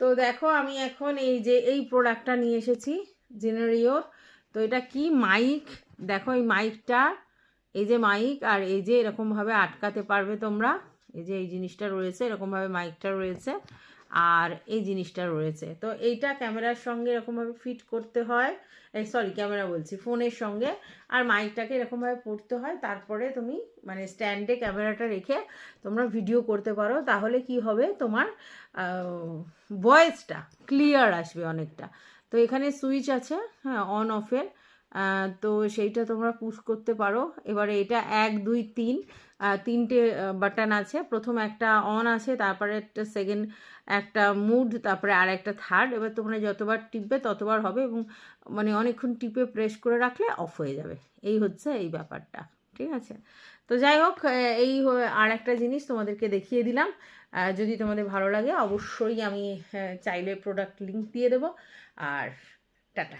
তো দেখো আমি এখন এই যে এই প্রোডাক্টটা নিয়ে এসেছি জেনারিওর। তো এটা কি মাইক, দেখো এই মাইকটা, এই যে মাইক, আর এই যে এরকমভাবে আটকাতে পারবে তোমরা, এই যে এই জিনিসটা রয়েছে এরকমভাবে মাইকটা রয়েছে আর এই জিনিসটা রয়েছে। তো এইটা ক্যামেরার সঙ্গে এরকমভাবে ফিট করতে হয়, এই সরি ক্যামেরা বলছি, ফোনের সঙ্গে। আর মাইকটাকে এরকমভাবে পড়তে হয়, তারপরে তুমি মানে স্ট্যান্ডে ক্যামেরাটা রেখে তোমরা ভিডিও করতে পারো। তাহলে কি হবে, তোমার ভয়েসটা ক্লিয়ার আসবে অনেকটা। তো এখানে সুইচ আছে, হ্যাঁ, অন অফের। তো সেইটা তোমরা পুশ করতে পারো। এবারে এটা 1 2 3 তিনটে বাটন আছে। প্রথম একটা অন আছে, তারপরে একটা সেকেন্ড, একটা মুড, তারপরে আর একটা থার্ড। এবার তোমরা যতবার টিপবে ততবার হবে, এবং মানে অনেকক্ষণ টিপে প্রেস করে রাখলে অফ হয়ে যাবে। এই হচ্ছে এই ব্যাপারটা, ঠিক আছে? তো যাই হোক, এই আর একটা জিনিস তোমাদেরকে দেখিয়ে দিলাম। যদি তোমাদের ভালো লাগে অবশ্যই আমি চাইলে প্রোডাক্ট লিঙ্ক দিয়ে দেবো। আর টাটা।